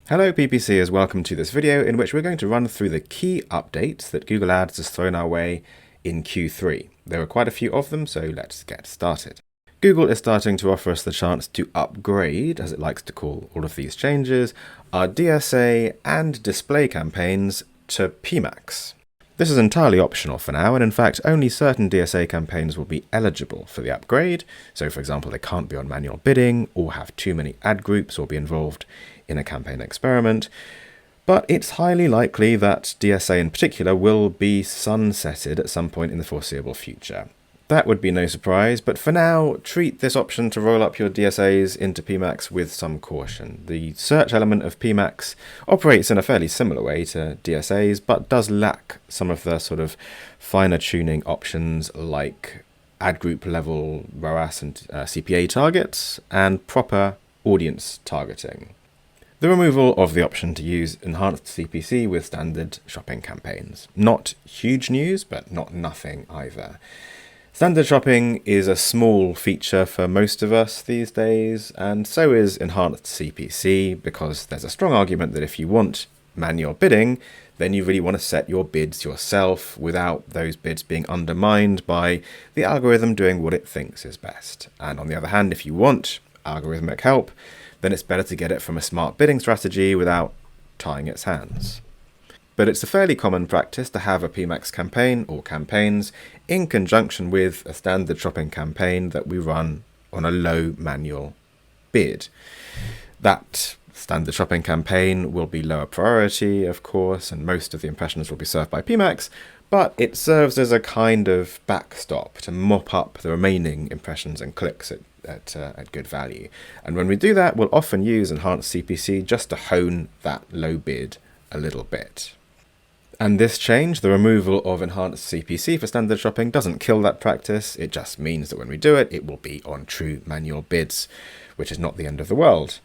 Hello PPCers, welcome to this video in which we're going to run through the key updates that Google Ads has thrown our way in Q3. There are quite a few of them, so let's get started. Google is starting to offer us the chance to upgrade, as it likes to call all of these changes, our DSA and display campaigns to PMax. This is entirely optional for now, and in fact only certain DSA campaigns will be eligible for the upgrade. So for example, they can't be on manual bidding or have too many ad groups or be involved in a campaign experiment, but it's highly likely that DSA in particular will be sunsetted at some point in the foreseeable future. That would be no surprise, but for now, treat this option to roll up your DSAs into PMax with some caution. The search element of PMax operates in a fairly similar way to DSAs, but does lack some of the sort of finer tuning options like ad group level ROAS and CPA targets and proper audience targeting. The removal of the option to use enhanced CPC with standard shopping campaigns. Not huge news, but not nothing either. Standard shopping is a small feature for most of us these days, and so is enhanced CPC, because there's a strong argument that if you want manual bidding, then you really want to set your bids yourself without those bids being undermined by the algorithm doing what it thinks is best. And on the other hand, if you want algorithmic help, then it's better to get it from a smart bidding strategy without tying its hands. But it's a fairly common practice to have a PMax campaign or campaigns in conjunction with a standard shopping campaign that we run on a low manual bid. That standard shopping campaign will be lower priority, of course, and most of the impressions will be served by PMax, but it serves as a kind of backstop to mop up the remaining impressions and clicks at good value. And when we do that, we'll often use enhanced CPC just to hone that low bid a little bit. And this change, the removal of enhanced CPC for standard shopping, doesn't kill that practice. It just means that when we do it, it will be on true manual bids, which is not the end of the world.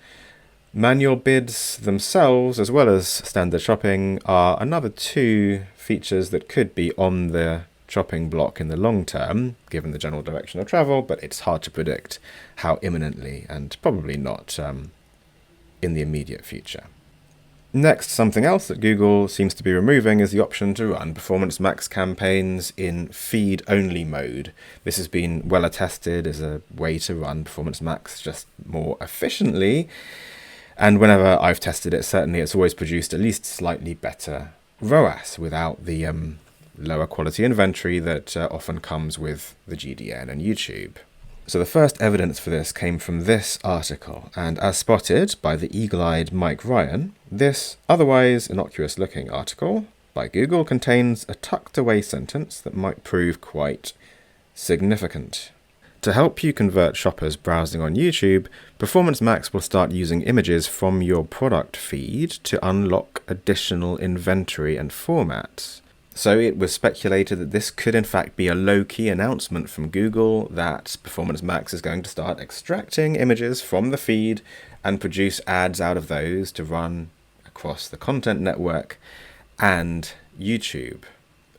Manual bids themselves, as well as standard shopping, are another two features that could be on the chopping block in the long term, given the general direction of travel, but it's hard to predict how imminently, and probably not in the immediate future. Next, something else that Google seems to be removing is the option to run Performance Max campaigns in feed-only mode. This has been well attested as a way to run Performance Max just more efficiently, and whenever I've tested it, certainly it's always produced at least slightly better ROAS without the lower quality inventory that often comes with the GDN and YouTube. So the first evidence for this came from this article, and as spotted by the eagle-eyed Mike Ryan, this otherwise innocuous-looking article by Google contains a tucked-away sentence that might prove quite significant. To help you convert shoppers browsing on YouTube, Performance Max will start using images from your product feed to unlock additional inventory and formats. So it was speculated that this could in fact be a low-key announcement from Google that Performance Max is going to start extracting images from the feed and produce ads out of those to run across the content network and YouTube.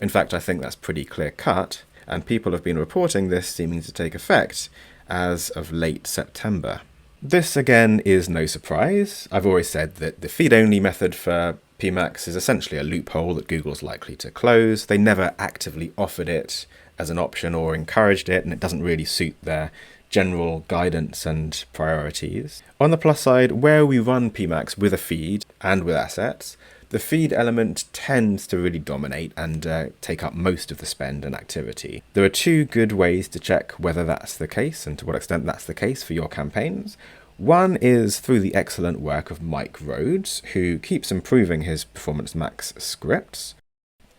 In fact, I think that's pretty clear-cut, and people have been reporting this seeming to take effect as of late September. This again is no surprise. I've always said that the feed-only method for PMax is essentially a loophole that Google's likely to close. They never actively offered it as an option or encouraged it, and it doesn't really suit their general guidance and priorities. On the plus side, where we run PMax with a feed and with assets, the feed element tends to really dominate and take up most of the spend and activity. There are two good ways to check whether that's the case and to what extent that's the case for your campaigns. One is through the excellent work of Mike Rhodes, who keeps improving his Performance Max scripts.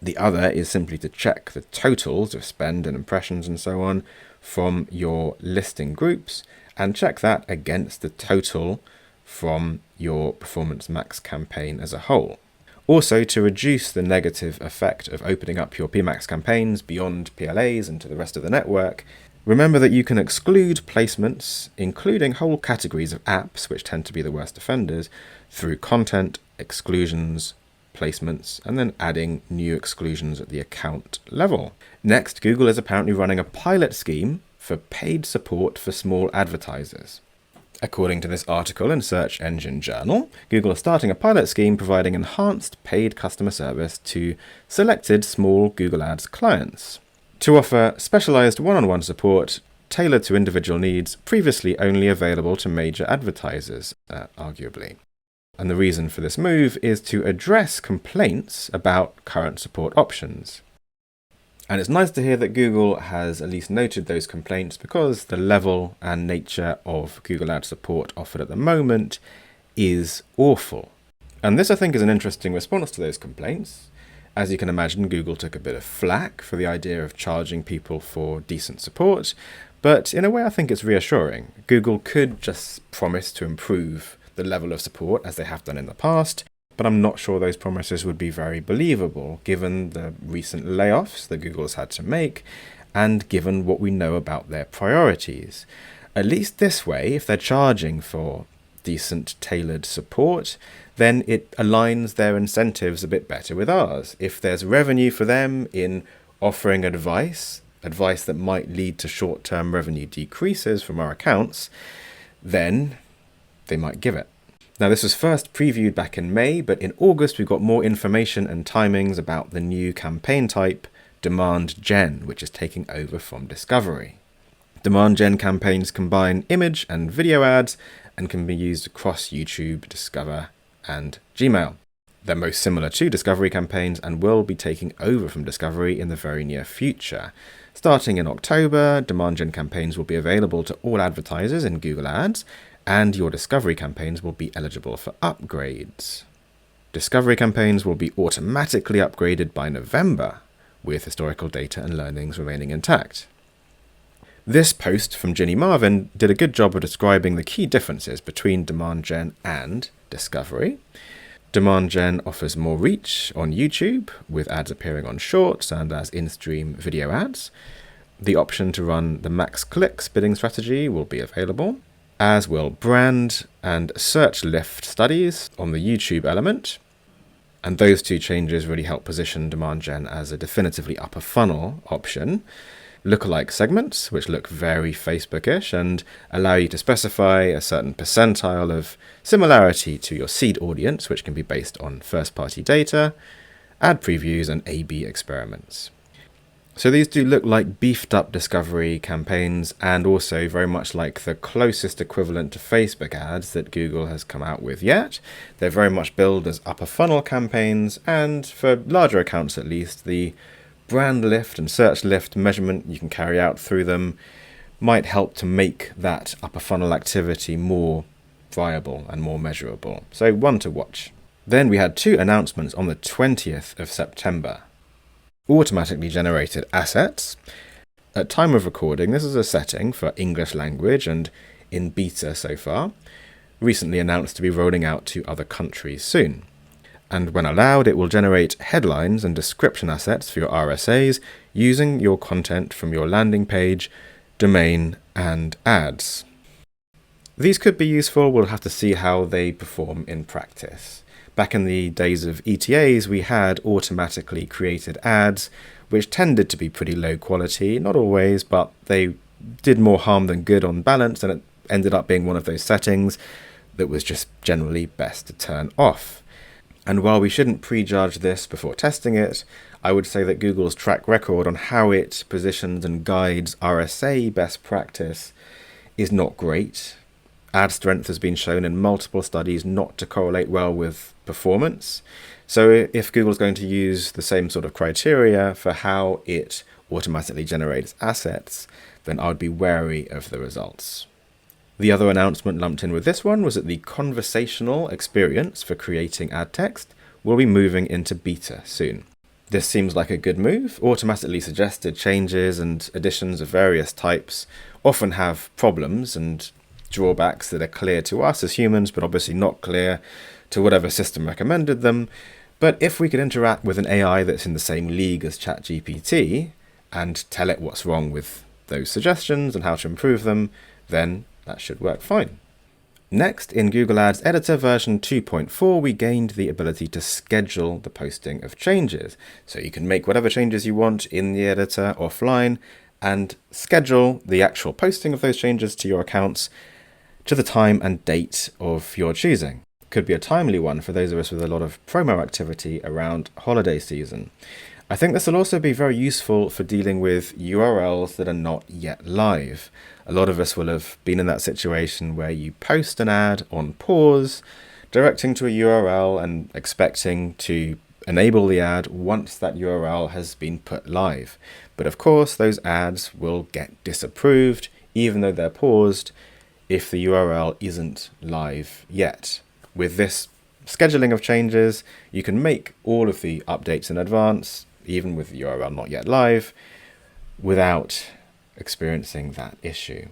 The other is simply to check the totals of spend and impressions and so on from your listing groups, and check that against the total from your Performance Max campaign as a whole. Also, to reduce the negative effect of opening up your PMax campaigns beyond PLAs and to the rest of the network, remember that you can exclude placements, including whole categories of apps, which tend to be the worst offenders, through content, exclusions, placements, and then adding new exclusions at the account level. Next, Google is apparently running a pilot scheme for paid support for small advertisers. According to this article in Search Engine Journal, Google is starting a pilot scheme providing enhanced paid customer service to selected small Google Ads clients to offer specialized one-on-one support tailored to individual needs previously only available to major advertisers, arguably. And the reason for this move is to address complaints about current support options. And it's nice to hear that Google has at least noted those complaints, because the level and nature of Google Ads support offered at the moment is awful. And this, I think, is an interesting response to those complaints. As you can imagine, Google took a bit of flack for the idea of charging people for decent support, but in a way I think it's reassuring. Google could just promise to improve the level of support as they have done in the past, but I'm not sure those promises would be very believable given the recent layoffs that Google has had to make and given what we know about their priorities. At least this way, if they're charging for decent tailored support, then it aligns their incentives a bit better with ours. If there's revenue for them in offering advice that might lead to short-term revenue decreases from our accounts, then they might give it. Now, this was first previewed back in May, but in August we've got more information and timings about the new campaign type, Demand Gen, which is taking over from Discovery. Demand Gen campaigns combine image and video ads and can be used across YouTube, Discover, and Gmail. They're most similar to Discovery campaigns and will be taking over from Discovery in the very near future. Starting in October, Demand Gen campaigns will be available to all advertisers in Google Ads, and your Discovery campaigns will be eligible for upgrades. Discovery campaigns will be automatically upgraded by November, with historical data and learnings remaining intact. This post from Ginny Marvin did a good job of describing the key differences between Demand Gen and Discovery. Demand Gen offers more reach on YouTube, with ads appearing on Shorts and as in-stream video ads. The option to run the max clicks bidding strategy will be available, as will brand and search lift studies on the YouTube element. And those two changes really help position Demand Gen as a definitively upper funnel option. Lookalike segments, which look very Facebook-ish and allow you to specify a certain percentile of similarity to your seed audience, which can be based on first-party data, ad previews, and A/B experiments. So these do look like beefed-up Discovery campaigns, and also very much like the closest equivalent to Facebook ads that Google has come out with yet. They're very much billed as upper funnel campaigns, and for larger accounts at least, the brand lift and search lift measurement you can carry out through them might help to make that upper funnel activity more viable and more measurable. So one to watch. Then we had two announcements on the 20th of September. Automatically generated assets. At time of recording, this is a setting for English language and in beta so far, recently announced to be rolling out to other countries soon. And when allowed, it will generate headlines and description assets for your RSAs using your content from your landing page, domain, and ads. These could be useful. We'll have to see how they perform in practice. Back in the days of ETAs, we had automatically created ads, which tended to be pretty low quality, not always, but they did more harm than good on balance, and it ended up being one of those settings that was just generally best to turn off. And while we shouldn't prejudge this before testing it, I would say that Google's track record on how it positions and guides RSA best practice is not great. Ad strength has been shown in multiple studies not to correlate well with performance. So if Google's going to use the same sort of criteria for how it automatically generates assets, then I would be wary of the results. The other announcement lumped in with this one was that the conversational experience for creating ad text will be moving into beta soon. This seems like a good move. Automatically suggested changes and additions of various types often have problems and drawbacks that are clear to us as humans, but obviously not clear to whatever system recommended them. But if we could interact with an AI that's in the same league as ChatGPT and tell it what's wrong with those suggestions and how to improve them, then that should work fine. Next, in Google Ads Editor version 2.4, we gained the ability to schedule the posting of changes. So you can make whatever changes you want in the editor offline and schedule the actual posting of those changes to your accounts to the time and date of your choosing. Could be a timely one for those of us with a lot of promo activity around holiday season. I think this will also be very useful for dealing with URLs that are not yet live. A lot of us will have been in that situation where you post an ad on pause, directing to a URL and expecting to enable the ad once that URL has been put live. But of course, those ads will get disapproved, even though they're paused, if the URL isn't live yet. With this scheduling of changes, you can make all of the updates in advance, even with the URL not yet live, without experiencing that issue.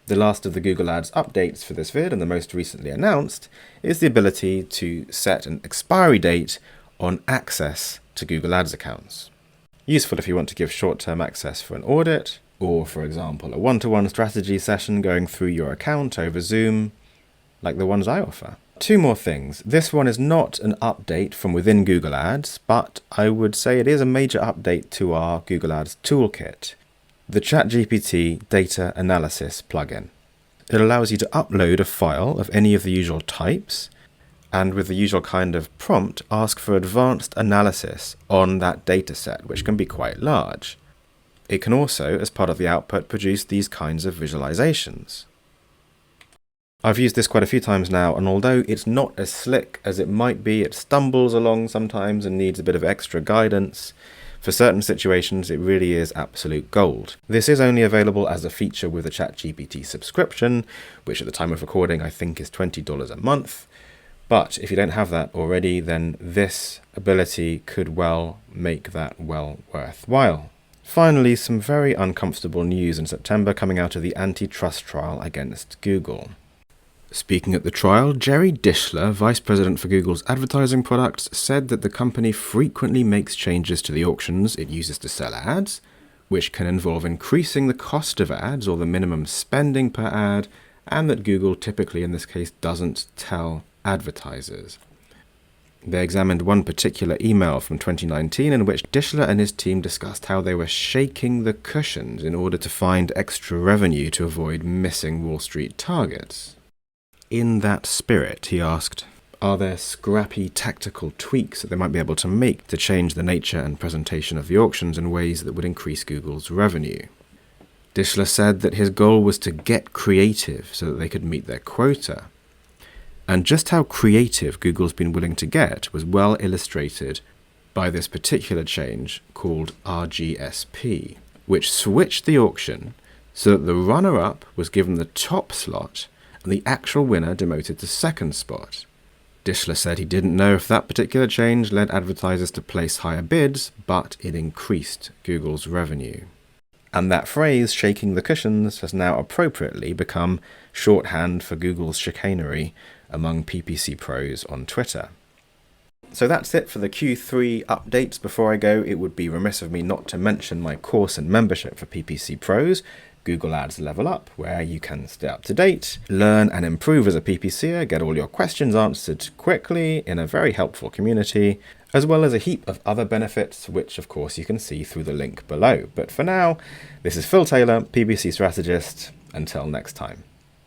The last of the Google Ads updates for this vid, and the most recently announced, is the ability to set an expiry date on access to Google Ads accounts. Useful if you want to give short-term access for an audit, or for example, a one-to-one strategy session going through your account over Zoom, like the ones I offer. Two more things. This one is not an update from within Google Ads, but I would say it is a major update to our Google Ads toolkit, the ChatGPT data analysis plugin. It allows you to upload a file of any of the usual types, and with the usual kind of prompt, ask for advanced analysis on that dataset, which can be quite large. It can also, as part of the output, produce these kinds of visualizations. I've used this quite a few times now, and although it's not as slick as it might be, it stumbles along sometimes and needs a bit of extra guidance. For certain situations, it really is absolute gold. This is only available as a feature with a ChatGPT subscription, which at the time of recording I think is $20 a month. But if you don't have that already, then this ability could well make that well worthwhile. Finally, some very uncomfortable news in September coming out of the antitrust trial against Google. Speaking at the trial, Jerry Dishler, Vice President for Google's advertising products, said that the company frequently makes changes to the auctions it uses to sell ads, which can involve increasing the cost of ads or the minimum spending per ad, and that Google typically, in this case, doesn't tell advertisers. They examined one particular email from 2019 in which Dishler and his team discussed how they were shaking the cushions in order to find extra revenue to avoid missing Wall Street targets. In that spirit, he asked, are there scrappy tactical tweaks that they might be able to make to change the nature and presentation of the auctions in ways that would increase Google's revenue? Dishler said that his goal was to get creative so that they could meet their quota. And just how creative Google's been willing to get was well illustrated by this particular change called RGSP, which switched the auction so that the runner-up was given the top slot and the actual winner demoted to second spot. Dishler said he didn't know if that particular change led advertisers to place higher bids, but it increased Google's revenue. And that phrase, shaking the cushions, has now appropriately become shorthand for Google's chicanery among PPC pros on Twitter. So that's it for the Q3 updates. Before I go, it would be remiss of me not to mention my course and membership for PPC pros, Google Ads Level Up, where you can stay up to date, learn and improve as a PPCer, get all your questions answered quickly in a very helpful community, as well as a heap of other benefits, which of course you can see through the link below. But for now, this is Phil Taylor, PPC strategist. Until next time.